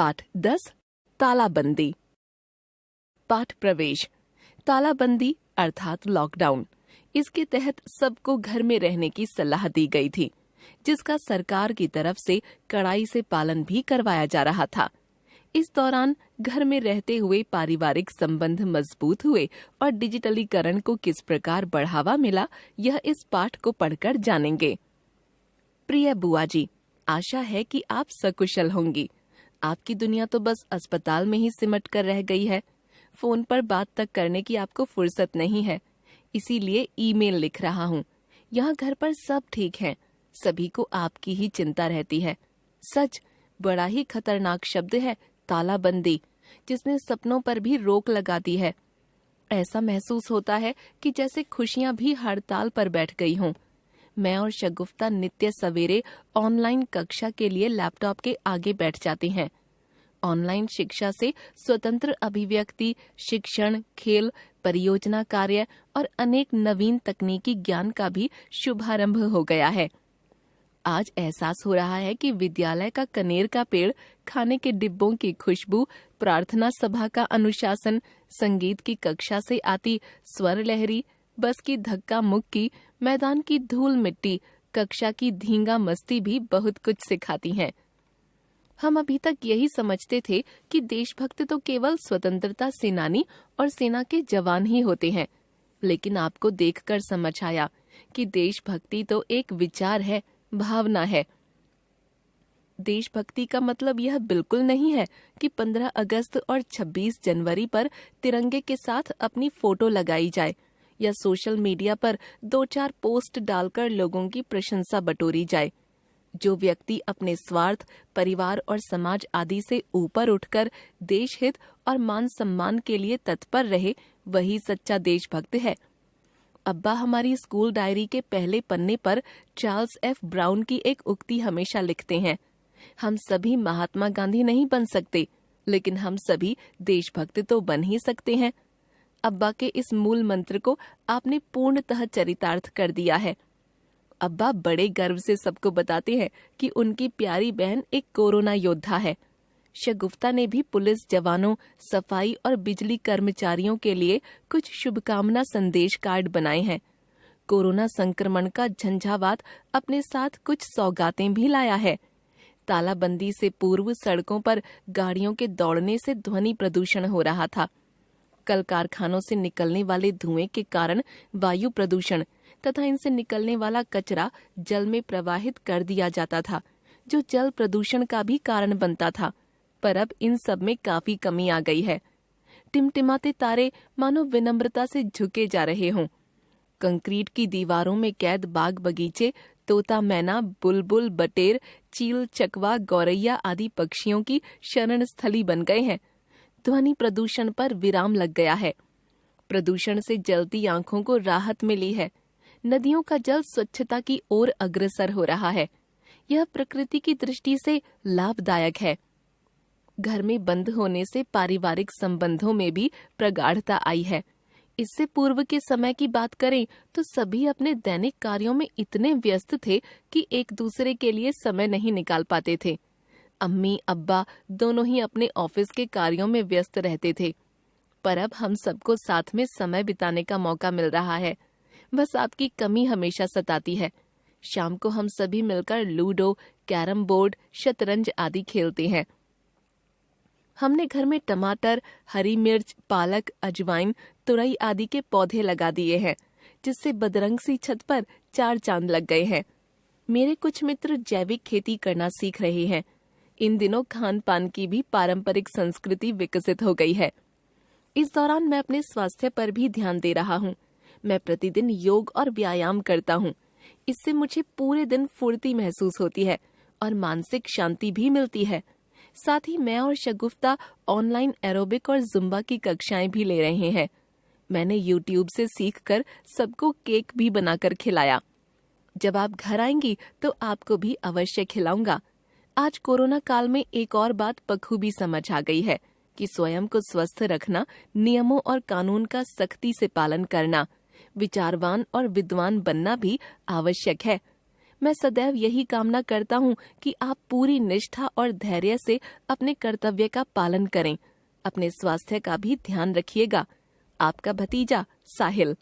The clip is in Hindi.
पाठ 10 तालाबंदी। पाठ प्रवेश। तालाबंदी अर्थात लॉकडाउन, इसके तहत सबको घर में रहने की सलाह दी गई थी, जिसका सरकार की तरफ से कड़ाई से पालन भी करवाया जा रहा था। इस दौरान घर में रहते हुए पारिवारिक संबंध मजबूत हुए और डिजिटलीकरण को किस प्रकार बढ़ावा मिला, यह इस पाठ को पढ़कर जानेंगे। प्रिय बुआ जी, आशा है कि आप सकुशल होंगी। आपकी दुनिया तो बस अस्पताल में ही सिमट कर रह गई है। फोन पर बात तक करने की आपको फुर्सत नहीं है, इसीलिए ईमेल लिख रहा हूँ। यहाँ घर पर सब ठीक है, सभी को आपकी ही चिंता रहती है। सच, बड़ा ही खतरनाक शब्द है तालाबंदी, जिसने सपनों पर भी रोक लगा दी है। ऐसा महसूस होता है कि जैसे खुशियां भी हड़ताल पर बैठ गई हों। मैं और शगुफ्ता नित्य सवेरे ऑनलाइन कक्षा के लिए लैपटॉप के आगे बैठ जाते हैं। ऑनलाइन शिक्षा से स्वतंत्र अभिव्यक्ति, शिक्षण, खेल, परियोजना कार्य और अनेक नवीन तकनीकी ज्ञान का भी शुभारंभ हो गया है। आज एहसास हो रहा है कि विद्यालय का कनेर का पेड़, खाने के डिब्बों की खुशबू, प्रार्थना सभा का अनुशासन, संगीत की कक्षा से आती स्वर लहरी, बस की धक्का मुक्की, मैदान की धूल मिट्टी, कक्षा की धींगा मस्ती भी बहुत कुछ सिखाती हैं। हम अभी तक यही समझते थे कि देशभक्त तो केवल स्वतंत्रता सेनानी और सेना के जवान ही होते हैं, लेकिन आपको देखकर समझ आया कि देशभक्ति तो एक विचार है, भावना है। देशभक्ति का मतलब यह बिल्कुल नहीं है कि 15 अगस्त और 26 जनवरी पर तिरंगे के साथ अपनी फोटो लगाई जाए या सोशल मीडिया पर 2-4 पोस्ट डालकर लोगों की प्रशंसा बटोरी जाए। जो व्यक्ति अपने स्वार्थ, परिवार और समाज आदि से ऊपर उठकर देश हित और मान सम्मान के लिए तत्पर रहे, वही सच्चा देशभक्त है। अब्बा हमारी स्कूल डायरी के पहले पन्ने पर चार्ल्स एफ ब्राउन की एक उक्ति हमेशा लिखते हैं, हम सभी महात्मा गांधी नहीं बन सकते, लेकिन हम सभी देशभक्त तो बन ही सकते हैं। अब्बा के इस मूल मंत्र को आपने पूर्णतः चरितार्थ कर दिया है। अब्बा बड़े गर्व से सबको बताते हैं कि उनकी प्यारी बहन एक कोरोना योद्धा है। शगुफ्ता ने भी पुलिस जवानों, सफाई और बिजली कर्मचारियों के लिए कुछ शुभकामना संदेश कार्ड बनाए हैं। कोरोना संक्रमण का झंझावात अपने साथ कुछ सौगातें भी लाया है। तालाबंदी से पूर्व सड़कों पर गाड़ियों के दौड़ने से ध्वनि प्रदूषण हो रहा था। कल कारखानों से निकलने वाले धुएं के कारण वायु प्रदूषण तथा इनसे निकलने वाला कचरा जल में प्रवाहित कर दिया जाता था, जो जल प्रदूषण का भी कारण बनता था। पर अब इन सब में काफी कमी आ गई है। टिमटिमाते तारे मानो विनम्रता से झुके जा रहे हों। कंक्रीट की दीवारों में कैद बाग बगीचे, तोता मैना, बुलबुल, बटेर, चील, चकवा, गौरैया आदि पक्षियों की शरण स्थली बन गए हैं। ध्वनि प्रदूषण पर विराम लग गया है। प्रदूषण से जलती आंखों को राहत मिली है। नदियों का जल स्वच्छता की ओर अग्रसर हो रहा है। यह प्रकृति की दृष्टि से लाभदायक है। घर में बंद होने से पारिवारिक संबंधों में भी प्रगाढ़ता आई है। इससे पूर्व के समय की बात करें तो सभी अपने दैनिक कार्यों में इतने व्यस्त थे कि एक दूसरे के लिए समय नहीं निकाल पाते थे। अम्मी, अब्बा दोनों ही अपने ऑफिस के कार्यों में व्यस्त रहते थे। पर अब हम सबको साथ में समय बिताने का मौका मिल रहा है। बस आपकी कमी हमेशा सताती है। शाम को हम सभी मिलकर लूडो, कैरम बोर्ड, शतरंज आदि खेलते हैं। हमने घर में टमाटर, हरी मिर्च, पालक, अजवाइन, तुरई आदि के पौधे लगा दिए हैं, जिससे बदरंग सी छत पर 4 चांद लग गए हैं। मेरे कुछ मित्र जैविक खेती करना सीख रहे हैं। इन दिनों खान पान की भी पारंपरिक संस्कृति विकसित हो गई है। इस दौरान मैं अपने स्वास्थ्य पर भी ध्यान दे रहा हूँ। मैं प्रतिदिन योग और व्यायाम करता हूँ। इससे मुझे पूरे दिन फुर्ती महसूस होती है और मानसिक शांति भी मिलती है। साथ ही मैं और शगुफ्ता ऑनलाइन एरोबिक और जुम्बा की कक्षाएं भी ले रहे हैं। मैंने YouTube से सीखकर सबको केक भी बनाकर खिलाया। जब आप घर आएंगी तो आपको भी अवश्य खिलाऊंगा। आज कोरोना काल में एक और बात बखूबी समझ आ गई है कि स्वयं को स्वस्थ रखना, नियमों और कानून का सख्ती से पालन करना, विचारवान और विद्वान बनना भी आवश्यक है। मैं सदैव यही कामना करता हूँ कि आप पूरी निष्ठा और धैर्य से अपने कर्तव्य का पालन करें। अपने स्वास्थ्य का भी ध्यान रखिएगा। आपका भतीजा साहिल।